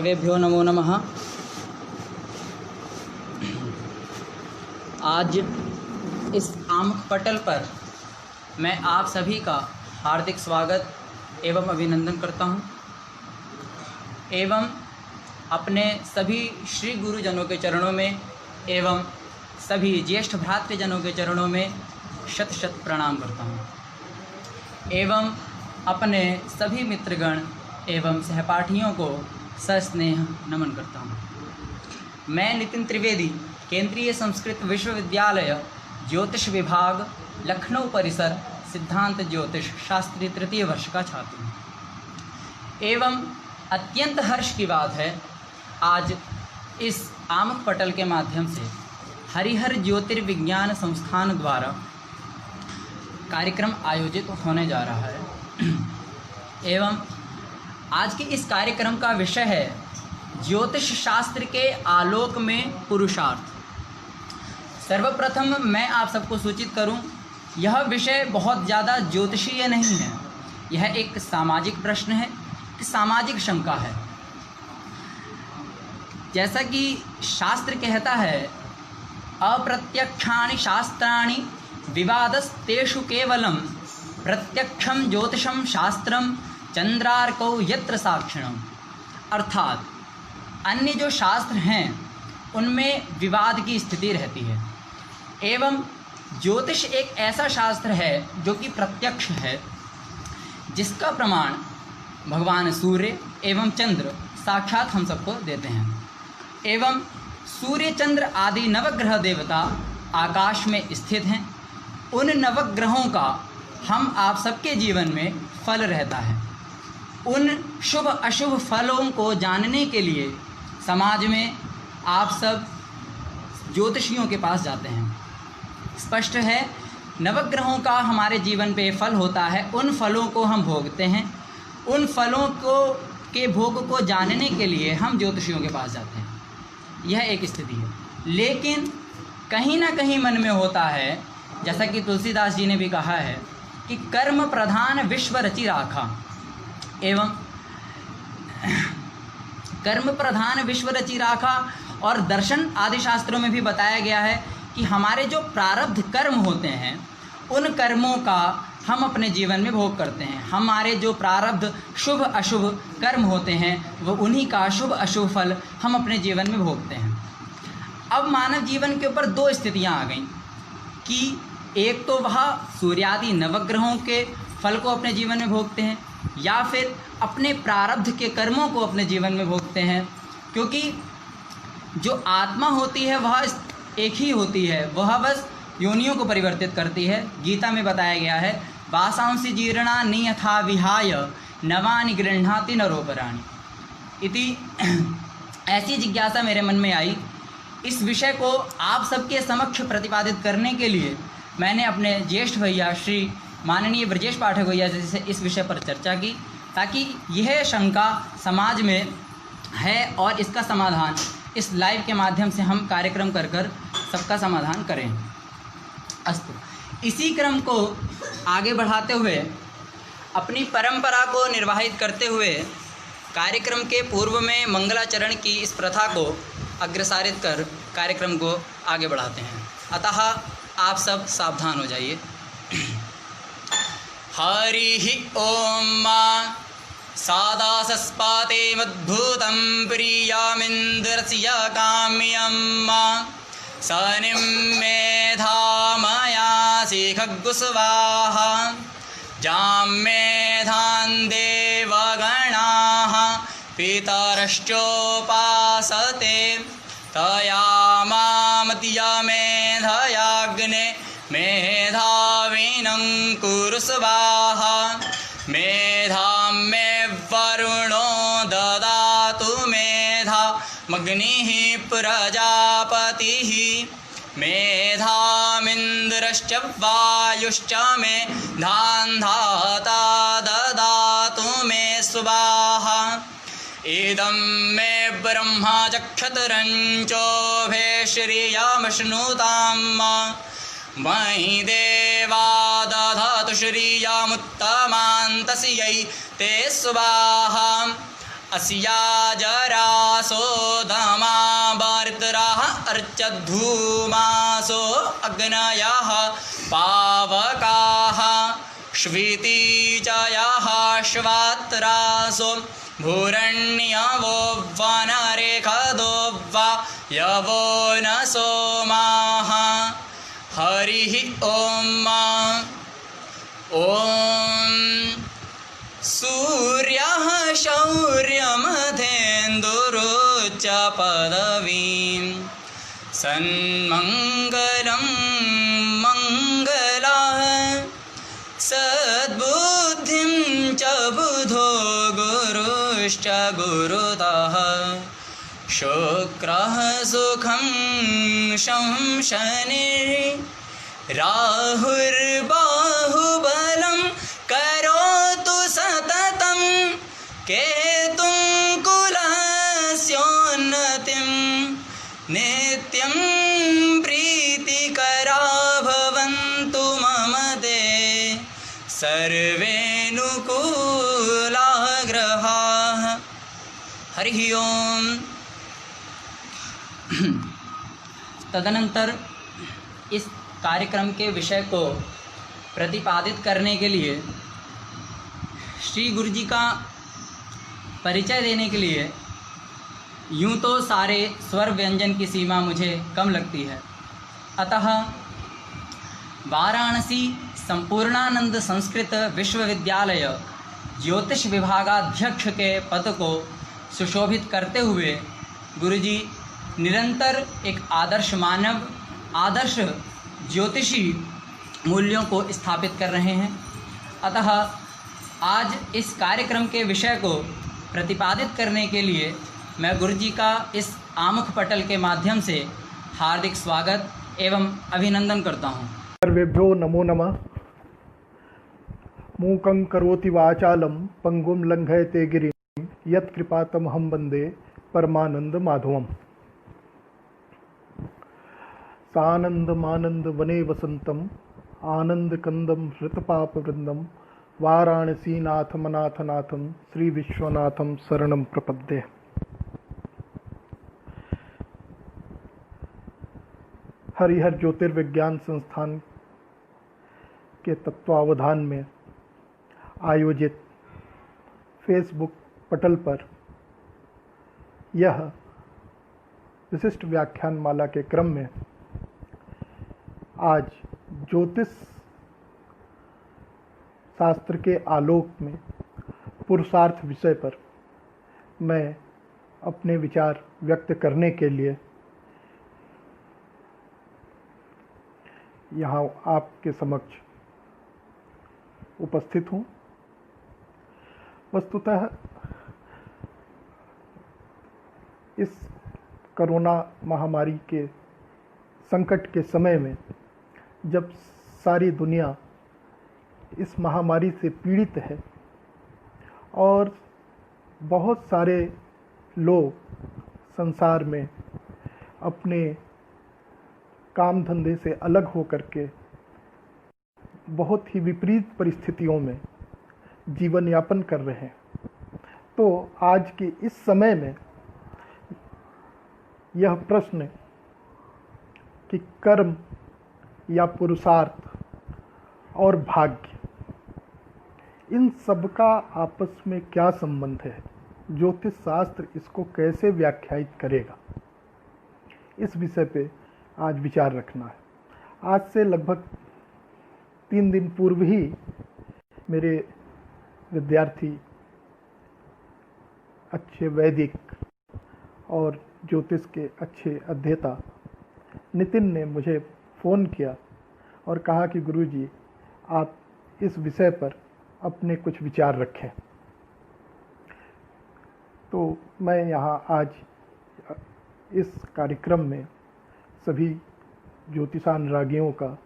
सर्वेभ्यो नमो नमः। आज इस आमुख पटल पर मैं आप सभी का हार्दिक स्वागत एवं अभिनंदन करता हूं एवं अपने सभी श्री गुरुजनों के चरणों में एवं सभी ज्येष्ठ भ्रातृजनों के चरणों में शत शत प्रणाम करता हूं एवं अपने सभी मित्रगण एवं सहपाठियों को सस्नेह नमन करता हूं। मैं नितिन त्रिवेदी केंद्रीय संस्कृत विश्वविद्यालय ज्योतिष विभाग लखनऊ परिसर सिद्धांत ज्योतिष शास्त्री तृतीय वर्ष का छात्र हूँ एवं अत्यंत हर्ष की बात है, आज इस आमुख पटल के माध्यम से हरिहर ज्योतिर्विज्ञान संस्थान द्वारा कार्यक्रम आयोजित होने जा रहा है एवं आज के इस कार्यक्रम का विषय है ज्योतिष शास्त्र के आलोक में पुरुषार्थ। सर्वप्रथम मैं आप सबको सूचित करूं, यह विषय बहुत ज़्यादा ज्योतिषीय नहीं है, यह एक सामाजिक प्रश्न है, सामाजिक शंका है। जैसा कि शास्त्र कहता है, अप्रत्यक्षाणि शास्त्राणि विवादस्तेषु केवलम प्रत्यक्षम ज्योतिषम शास्त्रम चंद्रार्कौ यत्र साक्षिणम। अर्थात अन्य जो शास्त्र हैं उनमें विवाद की स्थिति रहती है एवं ज्योतिष एक ऐसा शास्त्र है जो कि प्रत्यक्ष है, जिसका प्रमाण भगवान सूर्य एवं चंद्र साक्षात हम सबको देते हैं एवं सूर्य चंद्र आदि नवग्रह देवता आकाश में स्थित हैं। उन नवग्रहों का हम आप सबके जीवन में फल रहता है। उन शुभ अशुभ फलों को जानने के लिए समाज में आप सब ज्योतिषियों के पास जाते हैं। स्पष्ट है, नवग्रहों का हमारे जीवन पे फल होता है, उन फलों को हम भोगते हैं। उन फलों के भोग को जानने के लिए हम ज्योतिषियों के पास जाते हैं। यह एक स्थिति है, लेकिन कहीं ना कहीं मन में होता है, जैसा कि तुलसीदास जी ने भी कहा है कि कर्म प्रधान विश्व रचि राखा एवं कर्म प्रधान विश्व रचि राखा। और दर्शन आदि शास्त्रों में भी बताया गया है कि हमारे जो प्रारब्ध कर्म होते हैं उन कर्मों का हम अपने जीवन में भोग करते हैं। हमारे जो प्रारब्ध शुभ अशुभ कर्म होते हैं वो उन्हीं का शुभ अशुभ फल हम अपने जीवन में भोगते हैं। अब मानव जीवन के ऊपर दो स्थितियां आ गईं कि एक तो वह सूर्यादि नवग्रहों के फल को अपने जीवन में भोगते हैं या फिर अपने प्रारब्ध के कर्मों को अपने जीवन में भोगते हैं, क्योंकि जो आत्मा होती है वह एक ही होती है, वह बस योनियों को परिवर्तित करती है। गीता में बताया गया है, वासांसि जीर्णा नियथा विहाय नवानि गृह्णाति नरोपराणि इति। ऐसी जिज्ञासा मेरे मन में आई। इस विषय को आप सबके समक्ष प्रतिपादित करने के लिए मैंने अपने ज्येष्ठ भैया श्री माननीय ब्रजेश पाठक भैया से इस विषय पर चर्चा की, ताकि यह शंका समाज में है और इसका समाधान इस लाइव के माध्यम से हम कार्यक्रम कर कर सबका समाधान करें। अस्तु, इसी क्रम को आगे बढ़ाते हुए अपनी परंपरा को निर्वाहित करते हुए कार्यक्रम के पूर्व में मंगलाचरण की इस प्रथा को अग्रसारित कर कार्यक्रम को आगे बढ़ाते हैं। अतः आप सब सावधान हो जाइए। हरि ओम सादासस्पाते मद्भूतं प्रियामिन्द्रस्य काम्यं सनिं मेधामया शिखग्गुस्वाहा जां मेधां देवगणाः पितरश्चोपासते तया मेधयाग्ने मेधाविनं कुरु स्वाहा मेधां मे वरुणो ददातु मेधा मग्निः प्रजापतिः मेधामिन्द्रश्च वायुश्च मे धान्धाता ददातु मे स्वाहा इदं मे ब्रह्मा चक्षतरञ्चोभे श्रियमश्नुतां मयि देवा दधातु श्रियमुत्तमां तस्यै ते स्वाहा अस्या जरासो धमा वर्तराः अर्चद्धूमासो अग्नयः पावकाः श्वितीचयः श्वात्रासो भूरण्यवो वनरेखदो वा यवो न सोमाः हरिः ॐ सूर्यः शौर्यमधेन्दुरुच्च पदवीं सन्मङ्गलं मङ्गलाः सद्बुद्धिं च बुधो गुरुश्च गुरुतः शुक्रः सुखं शनिः राहुर्बाहुबलं करोतु सततं केतुं कुलस्योन्नतिं नित्यं प्रीतिकरा भवन्तु मम ते सर्वेऽनुकूलाः ग्रहाः। हरिः ओम्। तदनंतर इस कार्यक्रम के विषय को प्रतिपादित करने के लिए श्री गुरु जी का परिचय देने के लिए यूँ तो सारे स्वर व्यंजन की सीमा मुझे कम लगती है, अतः वाराणसी संपूर्णानंद संस्कृत विश्वविद्यालय ज्योतिष विभागाध्यक्ष के पद को सुशोभित करते हुए गुरुजी निरंतर एक आदर्श मानव, आदर्श ज्योतिषी मूल्यों को स्थापित कर रहे हैं। अतः आज इस कार्यक्रम के विषय को प्रतिपादित करने के लिए मैं गुरुजी का इस आमुख पटल के माध्यम से हार्दिक स्वागत एवं अभिनंदन करता हूँ। सर्वेभ्यो नमो नमः। मूकं करोति वाचालं पंगुं लंघयते गिरिं यत्कृपातमहं वन्दे परमानंद माधवम्। सानंदमानंद वने वसंतम आनंद कंदम हृतपापवृंदम वाराणसीनाथमनाथनाथम श्री विश्वनाथम शरणं प्रपद्ये। हरिहर ज्योतिर्विज्ञान संस्थान के तत्वावधान में आयोजित फेसबुक पटल पर यह विशिष्ट व्याख्यान माला के क्रम में आज ज्योतिष शास्त्र के आलोक में पुरुषार्थ विषय पर मैं अपने विचार व्यक्त करने के लिए यहाँ आपके समक्ष उपस्थित हूँ। वस्तुतः इस कोरोना महामारी के संकट के समय में जब सारी दुनिया इस महामारी से पीड़ित है और बहुत सारे लोग संसार में अपने काम धंधे से अलग होकर के बहुत ही विपरीत परिस्थितियों में जीवन यापन कर रहे हैं, तो आज के इस समय में यह प्रश्न कि कर्म या पुरुषार्थ और भाग्य, इन सब का आपस में क्या संबंध है, ज्योतिष शास्त्र इसको कैसे व्याख्यायित करेगा, इस विषय पे आज विचार रखना है। आज से लगभग 3 दिन पूर्व ही मेरे विद्यार्थी, अच्छे वैदिक और ज्योतिष के अच्छे अध्येता नितिन ने मुझे फ़ोन किया और कहा कि गुरुजी आप इस विषय पर अपने कुछ विचार रखें। तो मैं यहाँ आज इस कार्यक्रम में सभी ज्योतिषानुरागियों का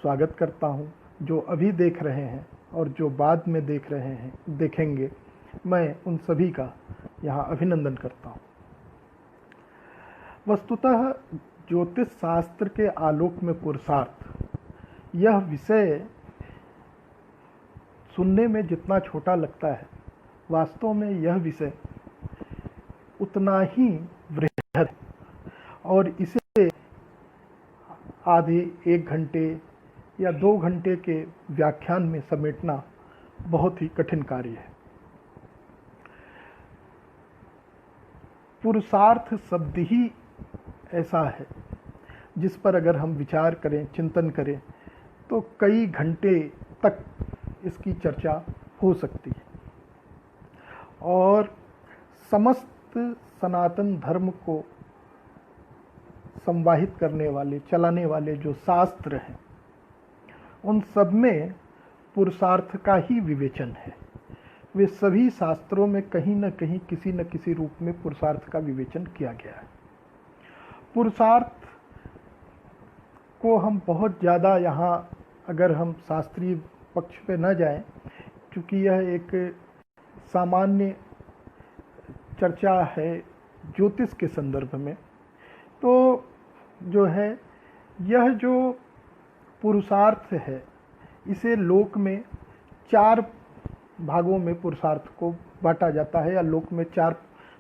स्वागत करता हूँ, जो अभी देख रहे हैं और जो बाद में देखेंगे, मैं उन सभी का यहाँ अभिनंदन करता हूँ। वस्तुतः ज्योतिष शास्त्र के आलोक में पुरुषार्थ, यह विषय सुनने में जितना छोटा लगता है, वास्तव में यह विषय उतना ही वृहद है और इसे आधे 1 घंटे या 2 घंटे के व्याख्यान में समेटना बहुत ही कठिन कार्य है। पुरुषार्थ शब्द ही ऐसा है जिस पर अगर हम विचार करें, चिंतन करें तो कई घंटे तक इसकी चर्चा हो सकती है। और समस्त सनातन धर्म को संवाहित करने वाले, चलाने वाले जो शास्त्र हैं, उन सब में पुरुषार्थ का ही विवेचन है। वे सभी शास्त्रों में कहीं न कहीं किसी न किसी रूप में पुरुषार्थ का विवेचन किया गया है। पुरुषार्थ को हम बहुत ज़्यादा यहाँ अगर हम शास्त्रीय पक्ष पे न जाएं, क्योंकि यह एक सामान्य चर्चा है ज्योतिष के संदर्भ में, तो जो है यह जो पुरुषार्थ है इसे लोक में 4 भागों में पुरुषार्थ को बांटा जाता है, या लोक में 4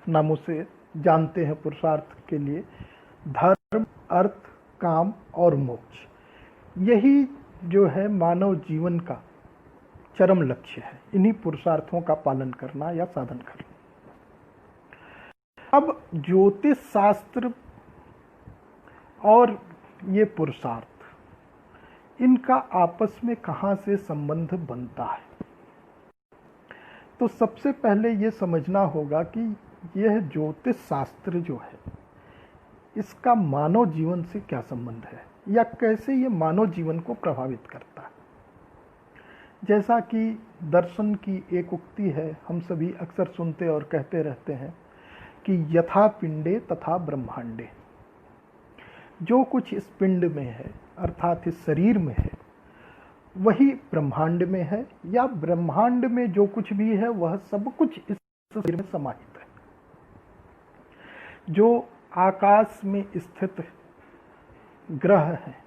नामों से जानते हैं पुरुषार्थ के लिए: धर्म, अर्थ, काम और मोक्ष। यही जो है मानव जीवन का चरम लक्ष्य है, इन्हीं पुरुषार्थों का पालन करना या साधन करना। अब ज्योतिष शास्त्र और ये पुरुषार्थ, इनका आपस में कहाँ से संबंध बनता है? तो सबसे पहले ये समझना होगा कि यह ज्योतिष शास्त्र जो है इसका मानव जीवन से क्या संबंध है, या कैसे ये मानव जीवन को प्रभावित करता है। जैसा कि दर्शन की एक उक्ति है, हम सभी अक्सर सुनते और कहते रहते हैं कि यथा पिंडे तथा ब्रह्मांडे। जो कुछ इस पिंड में है अर्थात इस शरीर में है वही ब्रह्मांड में है, या ब्रह्मांड में जो कुछ भी है वह सब कुछ इस शरीर में समाहित है। जो आकाश में स्थित ग्रह हैं,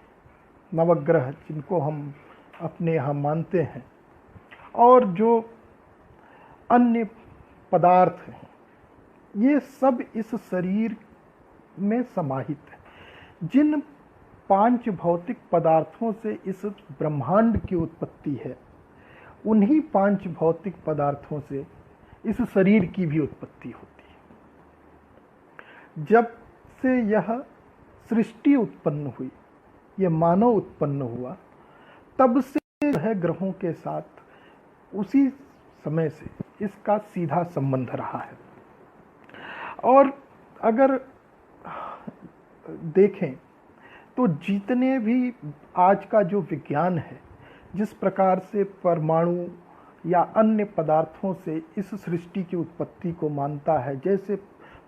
नवग्रह जिनको हम अपने यहाँ मानते हैं, और जो अन्य पदार्थ हैं, ये सब इस शरीर में समाहित है। जिन 5 भौतिक पदार्थों से इस ब्रह्मांड की उत्पत्ति है, उन्हीं 5 भौतिक पदार्थों से इस शरीर की भी उत्पत्ति होती है। जब से यह सृष्टि उत्पन्न हुई, यह मानव उत्पन्न हुआ, तब से है ग्रहों के साथ उसी समय से इसका सीधा संबंध रहा है। और अगर देखें तो जितने भी आज का जो विज्ञान है, जिस प्रकार से परमाणु या अन्य पदार्थों से इस सृष्टि की उत्पत्ति को मानता है, जैसे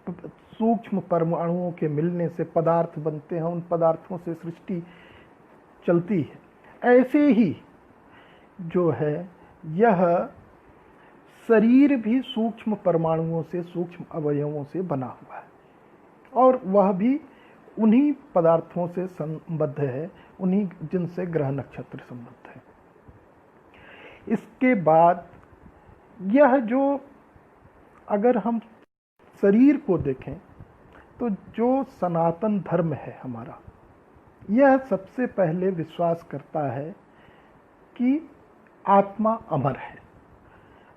सूक्ष्म परमाणुओं के मिलने से पदार्थ बनते हैं, उन पदार्थों से सृष्टि चलती है, ऐसे ही जो है यह शरीर भी सूक्ष्म परमाणुओं से, सूक्ष्म अवयवों से बना हुआ है, और वह भी उन्हीं पदार्थों से संबद्ध है, उन्हीं जिनसे ग्रह नक्षत्र संबद्ध है। इसके बाद यह जो अगर हम शरीर को देखें तो जो सनातन धर्म है हमारा, यह सबसे पहले विश्वास करता है कि आत्मा अमर है,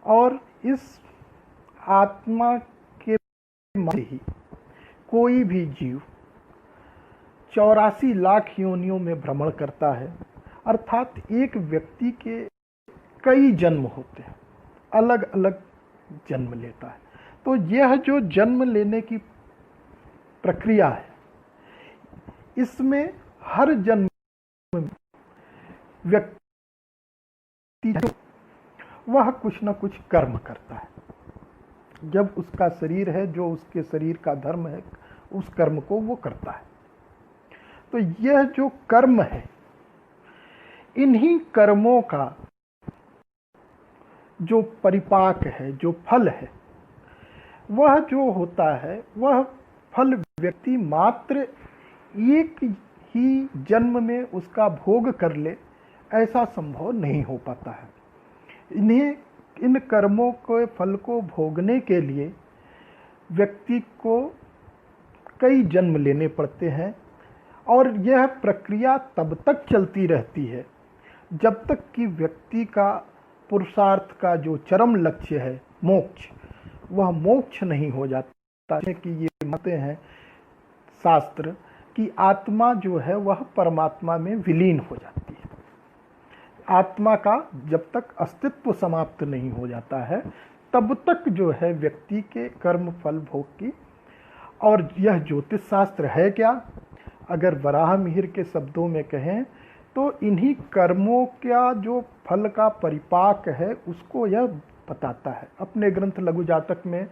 और इस आत्मा के माध्यम ही कोई भी जीव 84 लाख योनियों में भ्रमण करता है। अर्थात एक व्यक्ति के कई जन्म होते हैं, अलग अलग जन्म लेता है। तो यह जो जन्म लेने की प्रक्रिया है, इसमें हर जन्म में व्यक्ति वह कुछ न कुछ कर्म करता है। जब उसका शरीर है, जो उसके शरीर का धर्म है, उस कर्म को वो करता है। तो यह जो कर्म है, इन्हीं कर्मों का जो परिपाक है, जो फल है, वह जो होता है, वह फल व्यक्ति मात्र एक ही जन्म में उसका भोग कर ले, ऐसा संभव नहीं हो पाता है। इन कर्मों के फल को भोगने के लिए व्यक्ति को कई जन्म लेने पड़ते हैं और यह प्रक्रिया तब तक चलती रहती है जब तक कि व्यक्ति का पुरुषार्थ का जो चरम लक्ष्य है मोक्ष, वह मोक्ष नहीं हो जाता। कि ये मानते हैं शास्त्र कि आत्मा जो है वह परमात्मा में विलीन हो जाती है। आत्मा का जब तक अस्तित्व समाप्त नहीं हो जाता है तब तक जो है व्यक्ति के कर्म फल भोग की। और यह ज्योतिष शास्त्र है क्या? अगर वराह मिहिर के शब्दों में कहें तो इन्हीं कर्मों का जो फल का परिपाक है उसको यह बताता है। अपने ग्रंथ लघु जातक में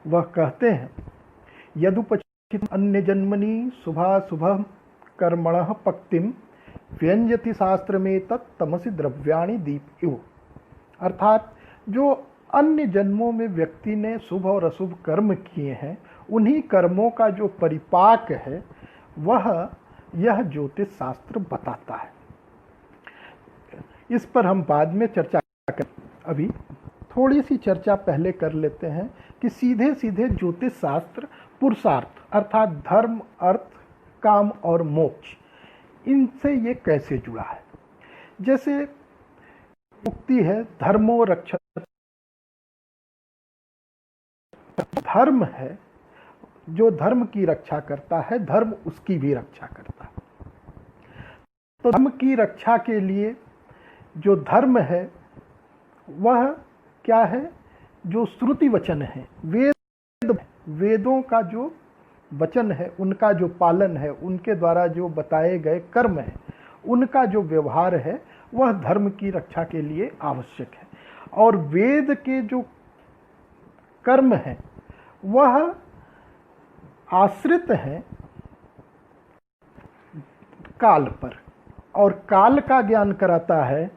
वह कहते हैं, यदुपचित अन्य जन्मनि शुभाशुभम कर्मणः पक्तिम व्यंजति शास्त्र में तमसि द्रव्याणि दीप इव। अर्थात जो अन्य जन्मों में व्यक्ति ने शुभ और अशुभ कर्म किए हैं उन्हीं कर्मों का जो परिपाक है वह यह ज्योतिष शास्त्र बताता है। इस पर हम बाद में चर्चा करें। अभी थोड़ी सी चर्चा पहले कर लेते हैं कि सीधे सीधे ज्योतिष शास्त्र पुरुषार्थ अर्थात धर्म, अर्थ, काम और मोक्ष, इनसे ये कैसे जुड़ा है। जैसे उक्ति है धर्मो रक्षति, धर्म है जो धर्म की रक्षा करता है, धर्म उसकी भी रक्षा करता है। तो धर्म की रक्षा के लिए जो धर्म है वह क्या है? जो श्रुति वचन है, वेदों का जो वचन है उनका जो पालन है, उनके द्वारा जो बताए गए कर्म है, उनका जो व्यवहार है वह धर्म की रक्षा के लिए आवश्यक है। और वेद के जो कर्म है वह आश्रित है काल पर, और काल का ज्ञान कराता है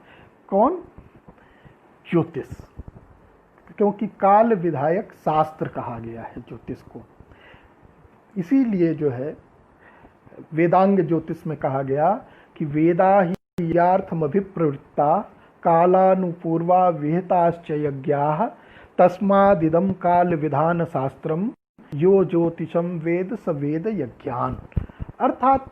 कौन? ज्योतिष। क्योंकि काल विधायक शास्त्र कहा गया है ज्योतिष को। इसीलिए जो है वेदांग ज्योतिष में कहा गया कि वेदा ही यार्थमभिप्रवृत्ता कालानुपूर्वा विहिताश्च यज्ञाः तस्मादिदं काल विधान शास्त्रम यो ज्योतिषम वेद स वेद यज्ञान। अर्थात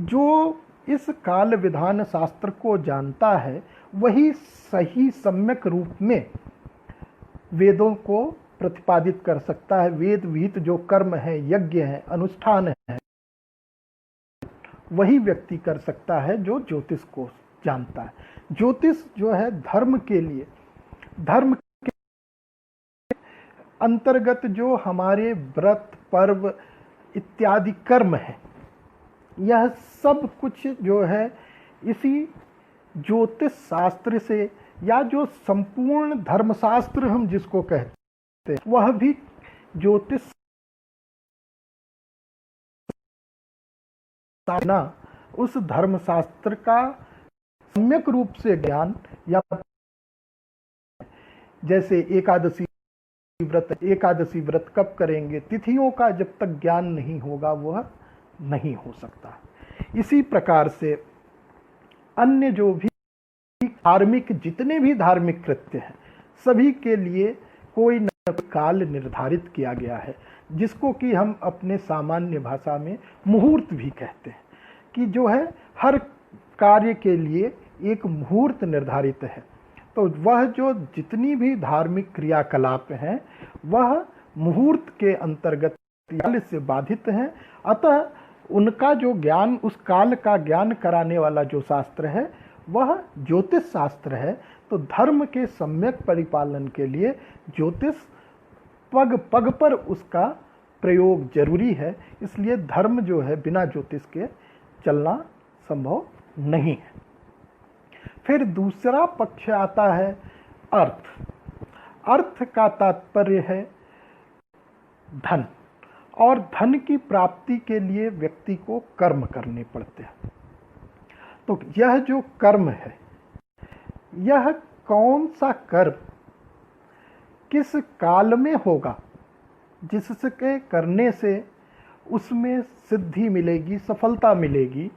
जो इस काल विधान शास्त्र को जानता है वही सही सम्यक रूप में वेदों को प्रतिपादित कर सकता है। वेद विहित जो कर्म है, यज्ञ है, अनुष्ठान है, वही व्यक्ति कर सकता है जो ज्योतिष को जानता है। ज्योतिष जो है धर्म के लिए, धर्म के अंतर्गत जो हमारे व्रत, पर्व इत्यादि कर्म है, यह सब कुछ जो है इसी ज्योतिष शास्त्र से, या जो संपूर्ण धर्मशास्त्र हम जिसको कहते हैं, वह भी ज्योतिष ना उस धर्मशास्त्र का सम्यक रूप से ज्ञान, या जैसे एकादशी व्रत कब करेंगे, तिथियों का जब तक ज्ञान नहीं होगा वह नहीं हो सकता। इसी प्रकार से अन्य जो भी धार्मिक, जितने भी धार्मिक कृत्य हैं, सभी के लिए कोई न कोई काल निर्धारित किया गया है, जिसको कि हम अपने सामान्य भाषा में मुहूर्त भी कहते हैं, कि जो है हर कार्य के लिए एक मुहूर्त निर्धारित है। तो वह जो जितनी भी धार्मिक क्रियाकलाप हैं वह मुहूर्त के अंतर्गत काल से बाधित हैं। अतः उनका जो ज्ञान, उस काल का ज्ञान कराने वाला जो शास्त्र है वह ज्योतिष शास्त्र है। तो धर्म के सम्यक परिपालन के लिए ज्योतिष पग पग पर उसका प्रयोग जरूरी है। इसलिए धर्म जो है बिना ज्योतिष के चलना संभव नहीं है। फिर दूसरा पक्ष आता है अर्थ। अर्थ का तात्पर्य है धन, और धन की प्राप्ति के लिए व्यक्ति को कर्म करने पड़ते हैं। तो यह जो कर्म है, यह कौन सा कर्म किस काल में होगा, जिसके करने से उसमें सिद्धि मिलेगी, सफलता मिलेगी,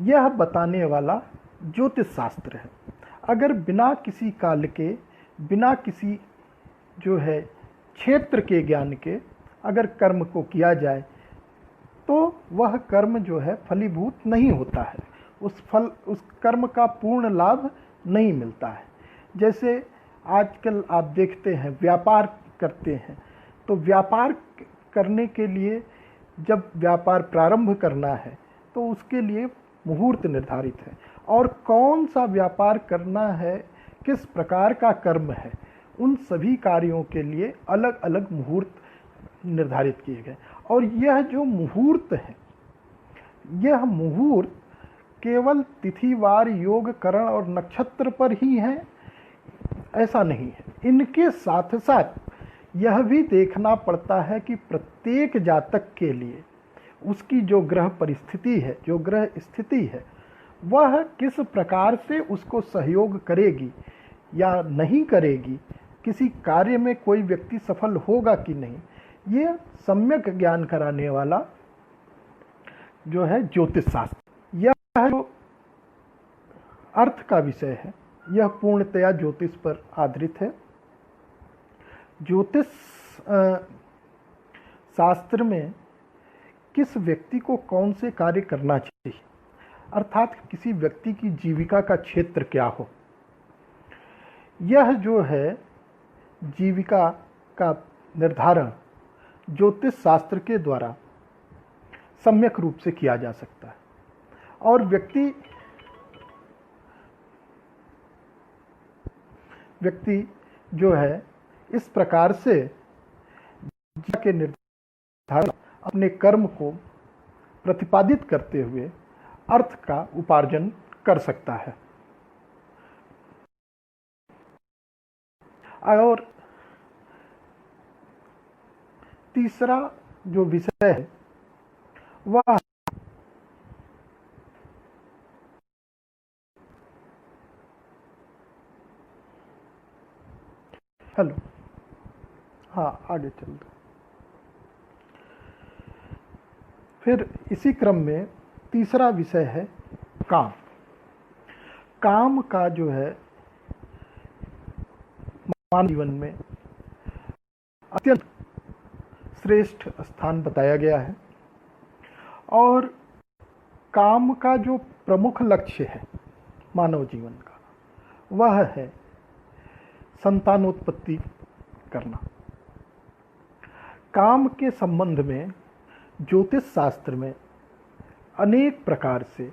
यह बताने वाला ज्योतिष शास्त्र है। अगर बिना किसी काल के, बिना किसी जो है क्षेत्र के ज्ञान के अगर कर्म को किया जाए तो वह कर्म जो है फलीभूत नहीं होता है, उस कर्म का पूर्ण लाभ नहीं मिलता है। जैसे आजकल आप देखते हैं व्यापार करते हैं, तो व्यापार करने के लिए जब व्यापार प्रारंभ करना है तो उसके लिए मुहूर्त निर्धारित है, और कौन सा व्यापार करना है, किस प्रकार का कर्म है, उन सभी कार्यों के लिए अलग अलग मुहूर्त निर्धारित किए गए। और यह जो मुहूर्त है, यह मुहूर्त केवल तिथिवार, योग, करण और नक्षत्र पर ही है ऐसा नहीं है। इनके साथ साथ यह भी देखना पड़ता है कि प्रत्येक जातक के लिए उसकी जो ग्रह परिस्थिति है, जो ग्रह स्थिति है, वह किस प्रकार से उसको सहयोग करेगी या नहीं करेगी, किसी कार्य में कोई व्यक्ति सफल होगा कि नहीं, ये सम्यक ज्ञान कराने वाला जो है ज्योतिष शास्त्र। यह जो अर्थ का विषय है, यह पूर्णतया ज्योतिष पर आधारित है। ज्योतिष शास्त्र में किस व्यक्ति को कौन से कार्य करना चाहिए, अर्थात किसी व्यक्ति की जीविका का क्षेत्र क्या हो, यह जो है जीविका का निर्धारण ज्योतिष शास्त्र के द्वारा सम्यक रूप से किया जा सकता है। और व्यक्ति जो है इस प्रकार से जीविका के निर्धारण अपने कर्म को प्रतिपादित करते हुए अर्थ का उपार्जन कर सकता है। और तीसरा जो विषय है वह हेलो, हाँ आगे चल दो। फिर इसी क्रम में तीसरा विषय है काम। काम का जो है मानव जीवन में अत्यंत श्रेष्ठ स्थान बताया गया है, और काम का जो प्रमुख लक्ष्य है मानव जीवन का, वह है संतानोत्पत्ति करना। काम के संबंध में ज्योतिष शास्त्र में अनेक प्रकार से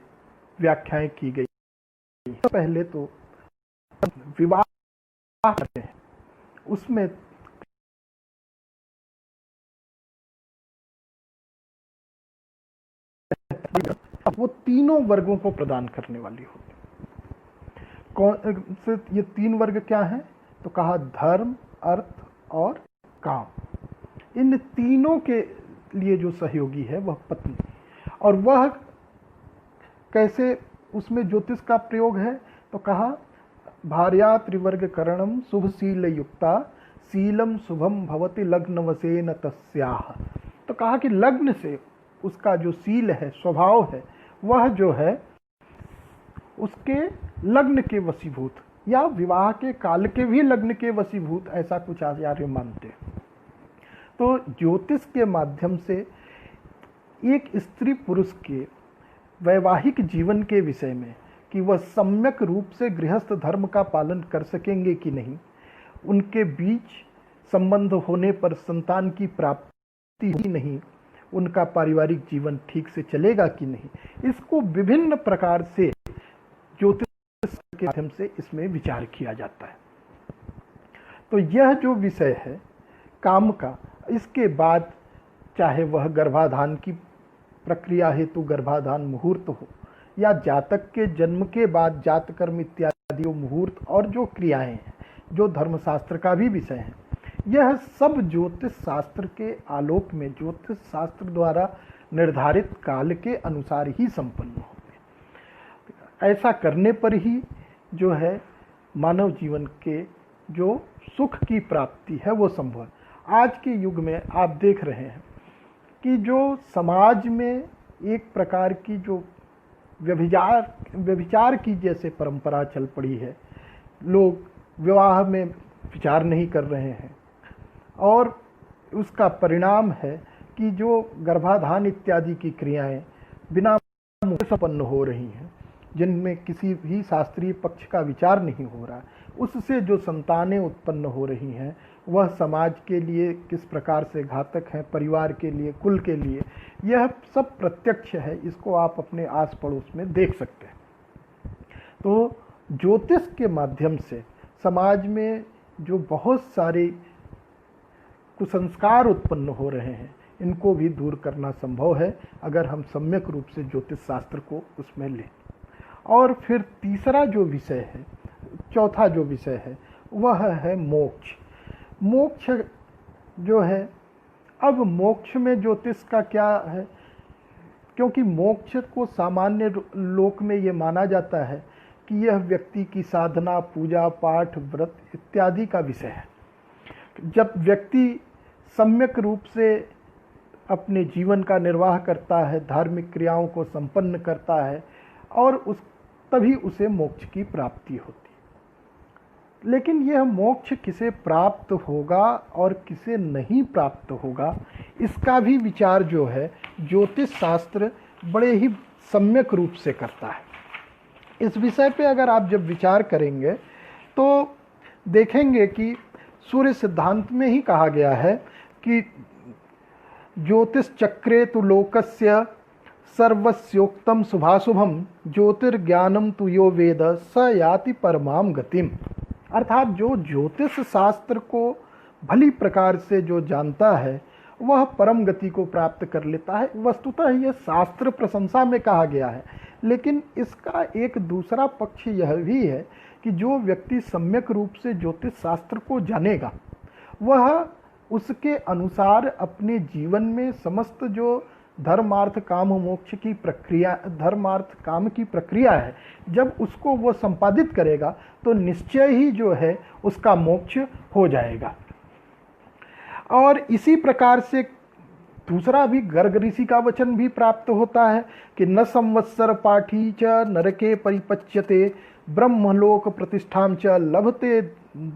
व्याख्याएं की गई। पहले तो विवाह करते हैं, उसमें वो तीनों वर्गों को प्रदान करने वाली होती। कौन से ये तीन वर्ग क्या हैं? तो कहा धर्म, अर्थ और काम। इन तीनों के लिए जो सहयोगी है वह पत्नी, और वह कैसे उसमें ज्योतिष का प्रयोग है? तो कहा भार्या त्रिवर्ग करणम शुभशील युक्ता शीलम शुभम भवति लग्न वसेन तस्याह। तो कहा कि लग्न से उसका जो शील है, स्वभाव है, वह जो है उसके लग्न के वशीभूत, या विवाह के काल के भी लग्न के वशीभूत, ऐसा कुछ आचार्य मानते हैं। तो ज्योतिष के माध्यम से एक स्त्री पुरुष के वैवाहिक जीवन के विषय में कि वह सम्यक रूप से गृहस्थ धर्म का पालन कर सकेंगे कि नहीं, उनके बीच संबंध होने पर संतान की प्राप्ति ही नहीं, उनका पारिवारिक जीवन ठीक से चलेगा कि नहीं, इसको विभिन्न प्रकार से ज्योतिष के माध्यम से इसमें विचार किया जाता है। तो यह जो विषय है काम का, इसके बाद चाहे वह गर्भाधान की प्रक्रिया हेतु गर्भाधान मुहूर्त हो, या जातक के जन्म के बाद जातकर्म इत्यादि मुहूर्त और जो क्रियाएं हैं, जो धर्मशास्त्र का भी विषय है, यह सब ज्योतिष शास्त्र के आलोक में ज्योतिष शास्त्र द्वारा निर्धारित काल के अनुसार ही संपन्न होते हैं। ऐसा करने पर ही जो है मानव जीवन के जो सुख की प्राप्ति है वो संभव है। आज के युग में आप देख रहे हैं कि जो समाज में एक प्रकार की जो व्यभिचार की जैसे परंपरा चल पड़ी है, लोग विवाह में विचार नहीं कर रहे हैं, और उसका परिणाम है कि जो गर्भाधान इत्यादि की क्रियाएं बिना मुख्य संपन्न हो रही हैं, जिनमें किसी भी शास्त्रीय पक्ष का विचार नहीं हो रहा, उससे जो संतानें उत्पन्न हो रही हैं वह समाज के लिए किस प्रकार से घातक है, परिवार के लिए, कुल के लिए, यह सब प्रत्यक्ष है। इसको आप अपने आस पड़ोस में देख सकते हैं। तो ज्योतिष के माध्यम से समाज में जो बहुत सारे कुसंस्कार उत्पन्न हो रहे हैं, इनको भी दूर करना संभव है अगर हम सम्यक रूप से ज्योतिष शास्त्र को उसमें लें। और फिर तीसरा जो विषय है, चौथा जो विषय है, वह है मोक्ष। मोक्ष जो है, अब मोक्ष में ज्योतिष का क्या है, क्योंकि मोक्ष को सामान्य लोक में ये माना जाता है कि यह व्यक्ति की साधना, पूजा पाठ, व्रत इत्यादि का विषय है। जब व्यक्ति सम्यक रूप से अपने जीवन का निर्वाह करता है, धार्मिक क्रियाओं को संपन्न करता है, और तभी उसे मोक्ष की प्राप्ति होती है। लेकिन यह मोक्ष किसे प्राप्त होगा और किसे नहीं प्राप्त होगा, इसका भी विचार जो है ज्योतिष शास्त्र बड़े ही सम्यक रूप से करता है। इस विषय पे अगर आप जब विचार करेंगे तो देखेंगे कि सूर्य सिद्धांत में ही कहा गया है कि ज्योतिष चक्रे तु लोकस्य सर्वस्योक्तम शुभाशुभम ज्योतिर्ज्ञानम तु यो वेद स याति परमाम गतिम। अर्थात जो ज्योतिष शास्त्र को भली प्रकार से जो जानता है वह परम गति को प्राप्त कर लेता है। वस्तुतः यह शास्त्र प्रशंसा में कहा गया है, लेकिन इसका एक दूसरा पक्ष यह भी है कि जो व्यक्ति सम्यक रूप से ज्योतिष शास्त्र को जानेगा, वह उसके अनुसार अपने जीवन में समस्त जो धर्मार्थ काम मोक्ष की प्रक्रिया, धर्मार्थ काम की प्रक्रिया है, जब उसको वो संपादित करेगा तो निश्चय ही जो है उसका मोक्ष हो जाएगा। और इसी प्रकार से दूसरा भी गर्ग ऋषि का वचन भी प्राप्त होता है कि न संवत्सर पाठी च नरके परिपच्यते ब्रह्मलोक प्रतिष्ठाम च लभते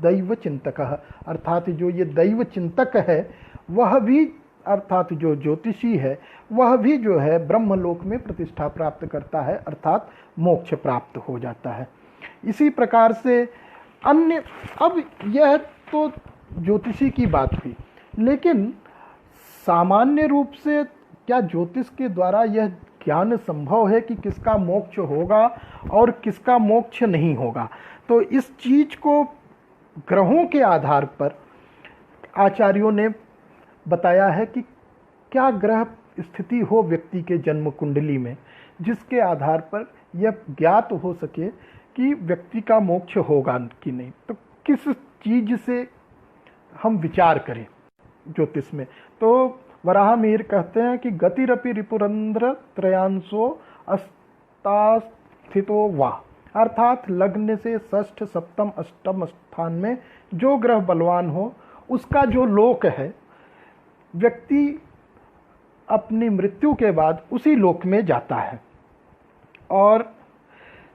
दैव चिंतक। अर्थात जो ये दैव चिंतक है वह भी, अर्थात जो ज्योतिषी है वह भी जो है ब्रह्मलोक में प्रतिष्ठा प्राप्त करता है, अर्थात मोक्ष प्राप्त हो जाता है। इसी प्रकार से अन्य, अब यह तो ज्योतिषी की बात हुई, लेकिन सामान्य रूप से क्या ज्योतिष के द्वारा यह ज्ञान संभव है कि किसका मोक्ष होगा और किसका मोक्ष नहीं होगा? तो इस चीज को ग्रहों के आधार पर आचार्यों ने बताया है कि क्या ग्रह स्थिति हो व्यक्ति के जन्म कुंडली में, जिसके आधार पर यह ज्ञात हो सके कि व्यक्ति का मोक्ष होगा कि नहीं। तो किस चीज से हम विचार करें ज्योतिष में? तो वराहमिहिर कहते हैं कि गतिरपि रिपुरंध्र त्रयांशो अस्तास्थितो वा, अर्थात लग्न से षष्ठ सप्तम अष्टम स्थान में जो ग्रह बलवान हो उसका जो लोक है, व्यक्ति अपनी मृत्यु के बाद उसी लोक में जाता है। और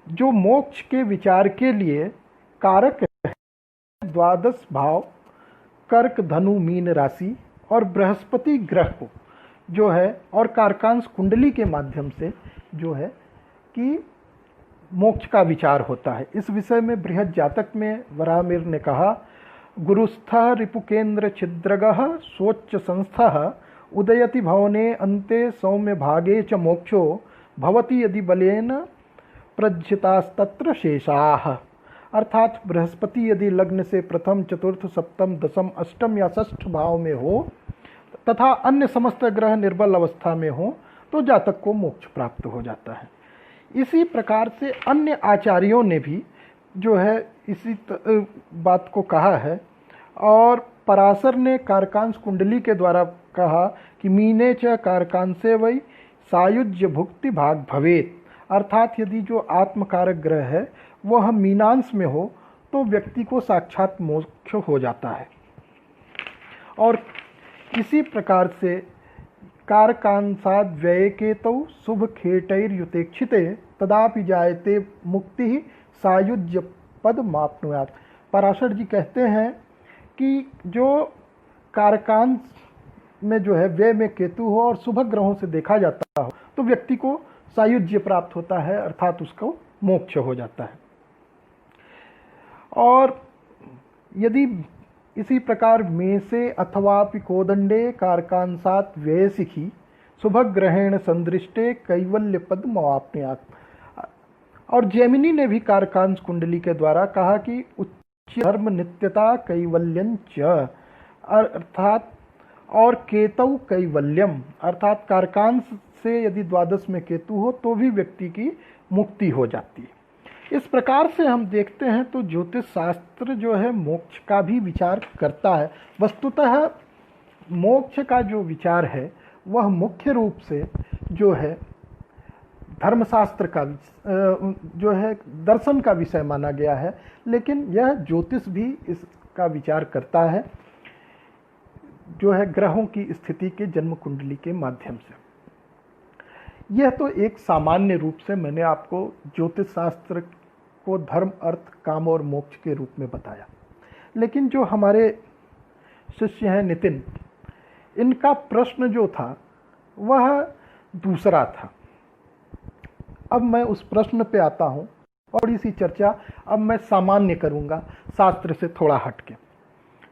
जो मोक्ष के विचार के लिए कारक है 12 भाव कर्क धनु मीन राशि और बृहस्पति ग्रह को जो है, और कारकांश कुंडली के माध्यम से जो है कि मोक्ष का विचार होता है। इस विषय में बृहद जातक में वराहमिहिर ने कहा, गुरुस्थ रिपुकेन्द्र छिद्रगः सोच्च संस्थः उदयति भवने अन्ते सौम्य भागे च मोक्षो भवति यदि बलेन प्रज्यतास्तत्र शेषाः। अर्थात बृहस्पति यदि लग्न से प्रथम, चतुर्थ, सप्तम, दसम, अष्टम या षष्ठ भाव में हो तथा अन्य समस्त ग्रह निर्बल अवस्था में हो तो जातक को मोक्ष प्राप्त हो जाता है। इसी प्रकार से अन्य आचार्यों ने भी जो है इसी बात को कहा है। और पराशर ने कारकांश कुंडली के द्वारा कहा कि मीने च कारकांसे वै सायुज्य भुक्ति भाग भवेत। अर्थात यदि जो आत्मकारक ग्रह है वह मीनांश में हो तो व्यक्ति को साक्षात मोक्ष हो जाता है। और इसी प्रकार से कारकांसाद व्यय केतौ शुभ खेटैर्युतेक्षिते तदापि जायते मुक्ति सायुज्य पद माप्नुयात्। पराशर जी कहते हैं कि जो कारकांश में जो है व्यय में केतु हो और शुभ ग्रहों से देखा जाता हो तो व्यक्ति को सायुज्य प्राप्त होता है, अर्थात उसको मोक्ष हो जाता है। और यदि इसी प्रकार में से अथवा कोदंडे कारकांसात व्ययसिखी शुभ ग्रहेण संदृष्टे कैवल्य पद मवाप्नुयात्। और जैमिनी ने भी कारकांश कुंडली के द्वारा कहा कि उच्च धर्म नित्यता कैवल्यंच, अर्थात और केतु कैवल्यम, अर्थात कारकांश से यदि द्वादश में केतु हो तो भी व्यक्ति की मुक्ति हो जाती है। इस प्रकार से हम देखते हैं तो ज्योतिष शास्त्र जो है मोक्ष का भी विचार करता है। वस्तुतः मोक्ष का जो विचार है वह मुख्य रूप से जो है धर्मशास्त्र का जो है दर्शन का विषय माना गया है, लेकिन यह ज्योतिष भी इसका विचार करता है जो है ग्रहों की स्थिति के जन्म कुंडली के माध्यम से। यह तो एक सामान्य रूप से मैंने आपको ज्योतिष शास्त्र को धर्म, अर्थ, काम और मोक्ष के रूप में बताया। लेकिन जो हमारे शिष्य हैं नितिन, इनका प्रश्न जो था वह दूसरा था। अब मैं उस प्रश्न पे आता हूँ और इसी चर्चा अब मैं सामान्य करूँगा, शास्त्र से थोड़ा हटके।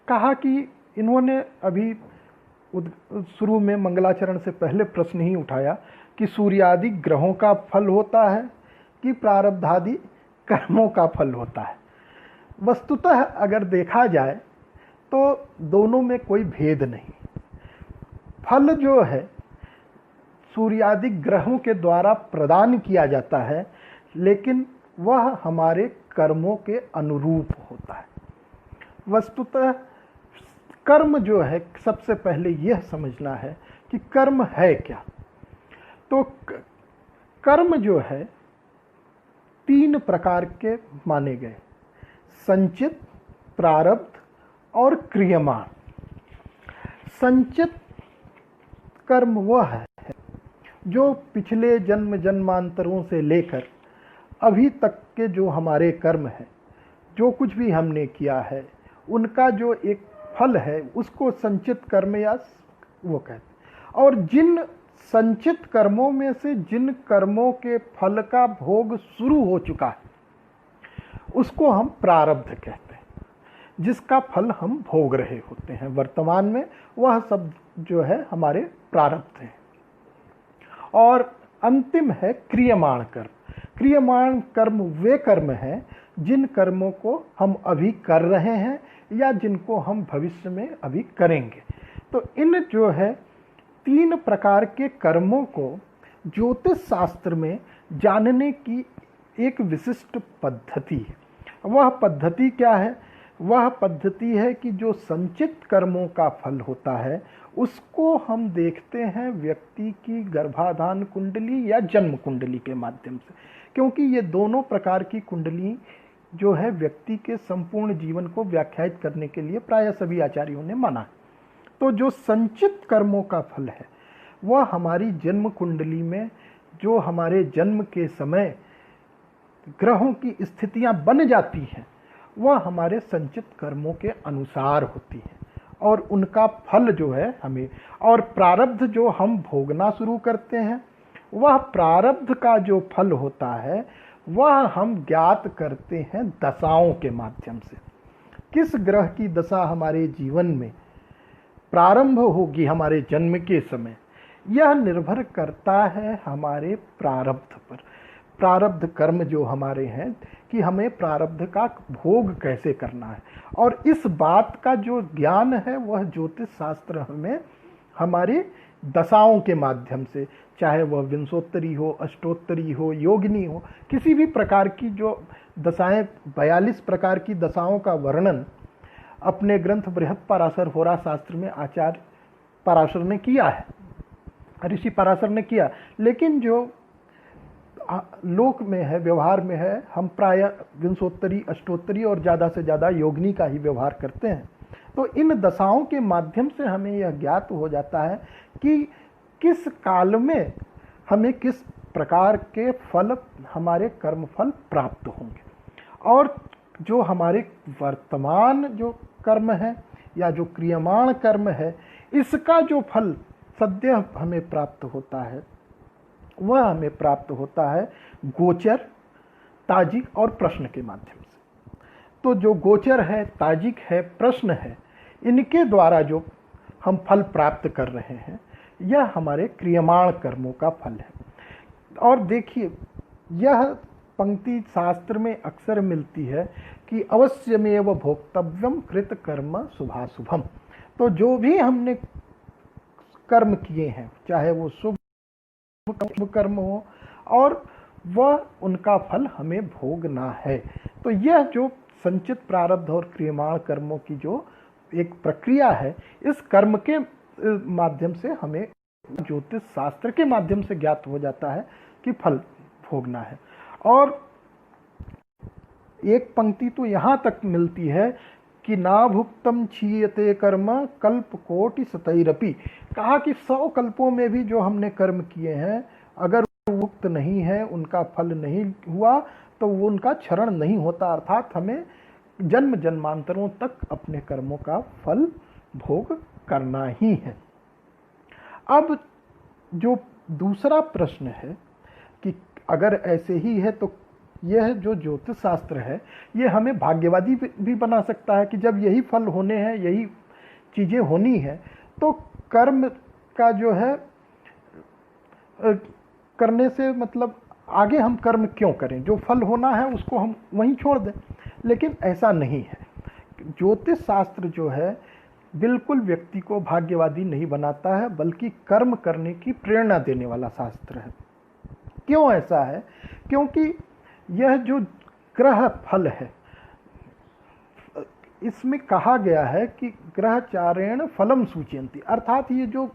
कहा कि इन्होंने अभी शुरू में मंगलाचरण से पहले प्रश्न ही उठाया कि सूर्यादि ग्रहों का फल होता है कि प्रारब्धादि कर्मों का फल होता है। वस्तुतः अगर देखा जाए तो दोनों में कोई भेद नहीं। फल जो है सूर्यादि ग्रहों के द्वारा प्रदान किया जाता है, लेकिन वह हमारे कर्मों के अनुरूप होता है। वस्तुतः कर्म जो है, सबसे पहले यह समझना है कि कर्म है क्या। तो कर्म जो है तीन प्रकार के माने गए: संचित, प्रारब्ध और क्रियमाण। संचित कर्म वह है जो पिछले जन्म जन्मांतरों से लेकर अभी तक के जो हमारे कर्म है, जो कुछ भी हमने किया है, उनका जो एक फल है उसको संचित कर्म या वो कहते। और जिन संचित कर्मों में से जिन कर्मों के फल का भोग शुरू हो चुका है उसको हम प्रारब्ध कहते हैं, जिसका फल हम भोग रहे होते हैं वर्तमान में, वह सब जो है हमारे प्रारब्ध हैं। और अंतिम है क्रियमाण कर्म। क्रियमाण कर्म वे कर्म हैं जिन कर्मों को हम अभी कर रहे हैं या जिनको हम भविष्य में अभी करेंगे। तो इन जो है तीन प्रकार के कर्मों को ज्योतिष शास्त्र में जानने की एक विशिष्ट पद्धति है। वह पद्धति क्या है? वह पद्धति है कि जो संचित कर्मों का फल होता है उसको हम देखते हैं व्यक्ति की गर्भाधान कुंडली या जन्म कुंडली के माध्यम से, क्योंकि ये दोनों प्रकार की कुंडली जो है व्यक्ति के संपूर्ण जीवन को व्याख्यायित करने के लिए प्रायः सभी आचार्यों ने माना है। तो जो संचित कर्मों का फल है वह हमारी जन्म कुंडली में जो हमारे जन्म के समय ग्रहों की स्थितियां बन जाती हैं वह हमारे संचित कर्मों के अनुसार होती है और उनका फल जो है हमें, और प्रारब्ध जो हम भोगना शुरू करते हैं वह प्रारब्ध का जो फल होता है वह हम ज्ञात करते हैं दशाओं के माध्यम से। किस ग्रह की दशा हमारे जीवन में प्रारंभ होगी हमारे जन्म के समय, यह निर्भर करता है हमारे प्रारब्ध पर। प्रारब्ध कर्म जो हमारे हैं कि हमें प्रारब्ध का भोग कैसे करना है, और इस बात का जो ज्ञान है वह ज्योतिष शास्त्र हमें हमारे दशाओं के माध्यम से, चाहे वह विंशोत्तरी हो, अष्टोत्तरी हो, योगिनी हो, किसी भी प्रकार की जो दशाएं, 42 प्रकार की दशाओं का वर्णन अपने ग्रंथ बृहत् पराशर होरा शास्त्र में आचार्य पराशर ने किया है, ऋषि पराशर ने किया। लेकिन जो लोक में है, व्यवहार में है, हम प्राय विंशोत्तरी, अष्टोत्तरी और ज़्यादा से ज़्यादा योगिनी का ही व्यवहार करते हैं। तो इन दशाओं के माध्यम से हमें यह ज्ञात हो जाता है कि किस काल में हमें किस प्रकार के फल, हमारे कर्म फल प्राप्त होंगे। और जो हमारे वर्तमान जो कर्म है या जो क्रियमाण कर्म है, इसका जो फल सद्य हमें प्राप्त होता है वह हमें प्राप्त होता है गोचर, ताजिक और प्रश्न के माध्यम से। तो जो गोचर है, ताजिक है, प्रश्न है, इनके द्वारा जो हम फल प्राप्त कर रहे हैं यह हमारे क्रियमाण कर्मों का फल है। और देखिए, यह पंक्ति शास्त्र में अक्सर मिलती है कि अवश्यमेव भोक्तव्यम कृत कर्म शुभाशुभम। तो जो भी हमने कर्म किए हैं, चाहे वो शुभ कर्म हो, और वह उनका फल हमें भोगना है। तो यह जो संचित प्रारब्ध और क्रियमाण कर्मों की जो एक प्रक्रिया है, इस कर्म के माध्यम से हमें ज्योतिष शास्त्र के माध्यम से ज्ञात हो जाता है कि फल भोगना है। और एक पंक्ति तो यहाँ तक मिलती है कि ना भुक्तम क्षीयते कर्म कल्प कोटि शतैरपि। कहा कि 100 कल्पों में भी जो हमने कर्म किए हैं, अगर भुक्त नहीं है, उनका फल नहीं हुआ, तो वो उनका क्षरण नहीं होता, अर्थात हमें जन्म जन्मांतरों तक अपने कर्मों का फल भोग करना ही है। अब जो दूसरा प्रश्न है कि अगर ऐसे ही है तो यह जो ज्योतिष शास्त्र है ये हमें भाग्यवादी भी बना सकता है कि जब यही फल होने हैं, यही चीज़ें होनी है, तो कर्म का जो है करने से मतलब आगे हम कर्म क्यों करें, जो फल होना है उसको हम वहीं छोड़ दें। लेकिन ऐसा नहीं है। ज्योतिष शास्त्र जो है बिल्कुल व्यक्ति को भाग्यवादी नहीं बनाता है, बल्कि कर्म करने की प्रेरणा देने वाला शास्त्र है। क्यों ऐसा है? क्योंकि यह जो ग्रह फल है, इसमें कहा गया है कि ग्रहचारेण फलम सूचयन्ति, अर्थात ये जो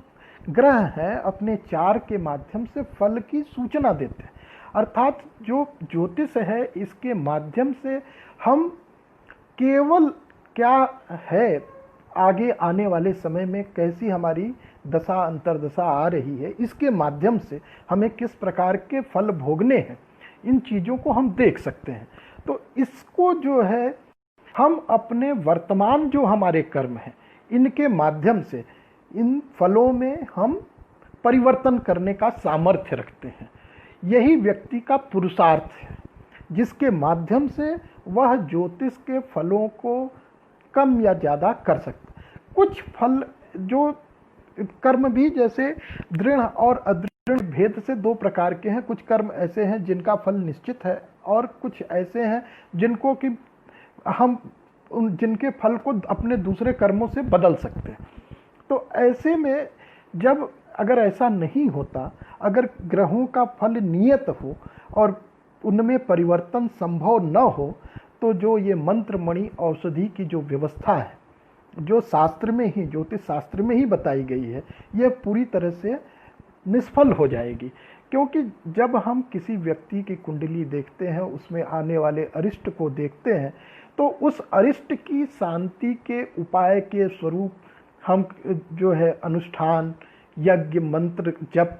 ग्रह हैं अपने चार के माध्यम से फल की सूचना देते हैं। अर्थात जो ज्योतिष है इसके माध्यम से हम केवल क्या है, आगे आने वाले समय में कैसी हमारी दशा अंतर्दशा आ रही है, इसके माध्यम से हमें किस प्रकार के फल भोगने हैं, इन चीज़ों को हम देख सकते हैं। तो इसको जो है हम अपने वर्तमान जो हमारे कर्म हैं इनके माध्यम से इन फलों में हम परिवर्तन करने का सामर्थ्य रखते हैं। यही व्यक्ति का पुरुषार्थ है, जिसके माध्यम से वह ज्योतिष के फलों को कम या ज़्यादा कर सकता है। कुछ फल जो कर्म भी जैसे दृढ़ और अदृढ़ भेद से दो प्रकार के हैं। कुछ कर्म ऐसे हैं जिनका फल निश्चित है और कुछ ऐसे हैं जिनको कि हम जिनके फल को अपने दूसरे कर्मों से बदल सकते हैं। तो ऐसे में जब अगर ऐसा नहीं होता, अगर ग्रहों का फल नियत हो और उनमें परिवर्तन संभव न हो, तो जो ये मंत्र मणि औषधि की जो व्यवस्था है, जो शास्त्र में ही, ज्योतिष शास्त्र में ही बताई गई है, यह पूरी तरह से निष्फल हो जाएगी। क्योंकि जब हम किसी व्यक्ति की कुंडली देखते हैं, उसमें आने वाले अरिष्ट को देखते हैं, तो उस अरिष्ट की शांति के उपाय के स्वरूप हम जो है अनुष्ठान, यज्ञ, मंत्र जप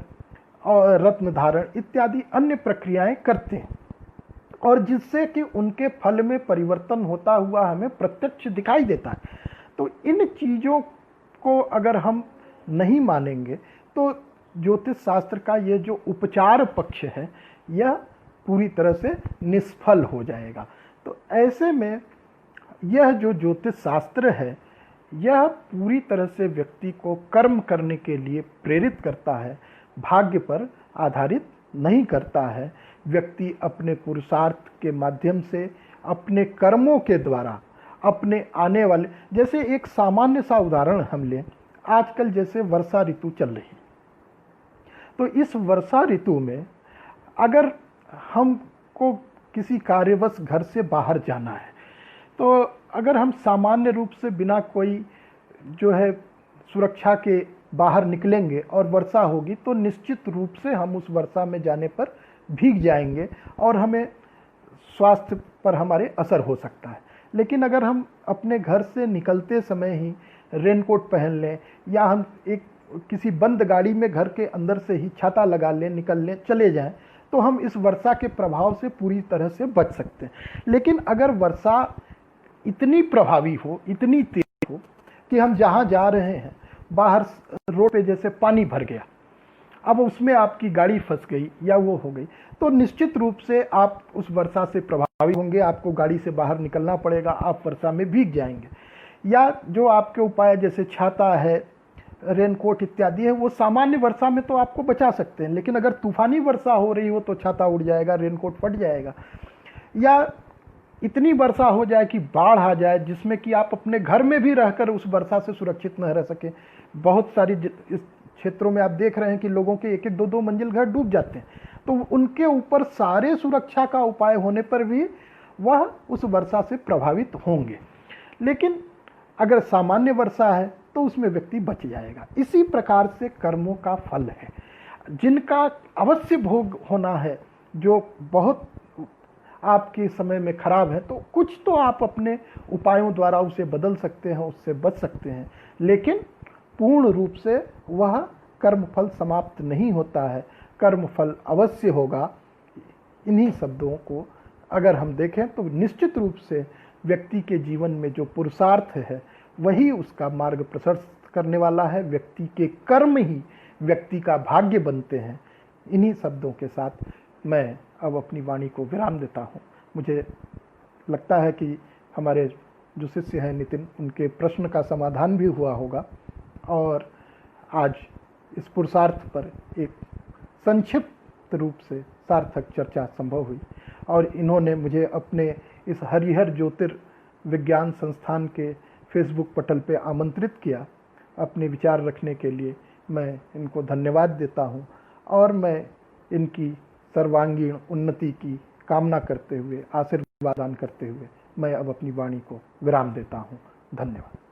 और रत्न धारण इत्यादि अन्य प्रक्रियाएं करते हैं, और जिससे कि उनके फल में परिवर्तन होता हुआ हमें प्रत्यक्ष दिखाई देता है। तो इन चीज़ों को अगर हम नहीं मानेंगे तो ज्योतिष शास्त्र का ये जो उपचार पक्ष है यह पूरी तरह से निष्फल हो जाएगा। तो ऐसे में यह जो ज्योतिष शास्त्र है यह पूरी तरह से व्यक्ति को कर्म करने के लिए प्रेरित करता है, भाग्य पर आधारित नहीं करता है। व्यक्ति अपने पुरुषार्थ के माध्यम से, अपने कर्मों के द्वारा, अपने आने वाले, जैसे एक सामान्य सा उदाहरण हम लें, आजकल जैसे वर्षा ऋतु चल रही है, तो इस वर्षा ऋतु में अगर हमको किसी कार्यवश घर से बाहर जाना है, तो अगर हम सामान्य रूप से बिना कोई जो है सुरक्षा के बाहर निकलेंगे और वर्षा होगी, तो निश्चित रूप से हम उस वर्षा में जाने पर भीग जाएंगे और हमें स्वास्थ्य पर हमारे असर हो सकता है। लेकिन अगर हम अपने घर से निकलते समय ही रेनकोट पहन लें, या हम एक किसी बंद गाड़ी में घर के अंदर से ही छाता लगा लें, निकल लें, चले जाएं, तो हम इस वर्षा के प्रभाव से पूरी तरह से बच सकते हैं। लेकिन अगर वर्षा इतनी प्रभावी हो, इतनी तेज हो कि हम जहाँ जा रहे हैं बाहर रोड पे जैसे पानी भर गया, अब उसमें आपकी गाड़ी फंस गई या वो हो गई, तो निश्चित रूप से आप उस वर्षा से प्रभावित होंगे, आपको गाड़ी से बाहर निकलना पड़ेगा, आप वर्षा में भीग जाएंगे। या जो आपके उपाय जैसे छाता है, रेनकोट इत्यादि है, वो सामान्य वर्षा में तो आपको बचा सकते हैं, लेकिन अगर तूफानी वर्षा हो रही हो तो छाता उड़ जाएगा, रेनकोट फट जाएगा। या इतनी वर्षा हो जाए कि बाढ़ आ जाए जिसमें कि आप अपने घर में भी रहकर उस वर्षा से सुरक्षित न रह सकें। बहुत सारी इस क्षेत्रों में आप देख रहे हैं कि लोगों के एक एक दो दो मंजिल घर डूब जाते हैं, तो उनके ऊपर सारे सुरक्षा का उपाय होने पर भी वह उस वर्षा से प्रभावित होंगे। लेकिन अगर सामान्य वर्षा है तो उसमें व्यक्ति बच जाएगा। इसी प्रकार से कर्मों का फल है, जिनका अवश्य भोग होना है, जो बहुत आपके समय में खराब है, तो कुछ तो आप अपने उपायों द्वारा उसे बदल सकते हैं, उससे बच सकते हैं, लेकिन पूर्ण रूप से वह कर्मफल समाप्त नहीं होता है। कर्मफल अवश्य होगा। इन्हीं शब्दों को अगर हम देखें तो निश्चित रूप से व्यक्ति के जीवन में जो पुरुषार्थ है वही उसका मार्ग प्रशस्त करने वाला है। व्यक्ति के कर्म ही व्यक्ति का भाग्य बनते हैं। इन्हीं शब्दों के साथ मैं अब अपनी वाणी को विराम देता हूँ। मुझे लगता है कि हमारे जो शिष्य हैं नितिन, उनके प्रश्न का समाधान भी हुआ होगा और आज इस पुरुषार्थ पर एक संक्षिप्त रूप से सार्थक चर्चा संभव हुई और इन्होंने मुझे अपने इस हरिहर ज्योतिर्विज्ञान संस्थान के फेसबुक पटल पे आमंत्रित किया अपने विचार रखने के लिए। मैं इनको धन्यवाद देता हूँ और मैं इनकी सर्वांगीण उन्नति की कामना करते हुए, आशीर्वाद दान करते हुए मैं अब अपनी वाणी को विराम देता हूँ। धन्यवाद।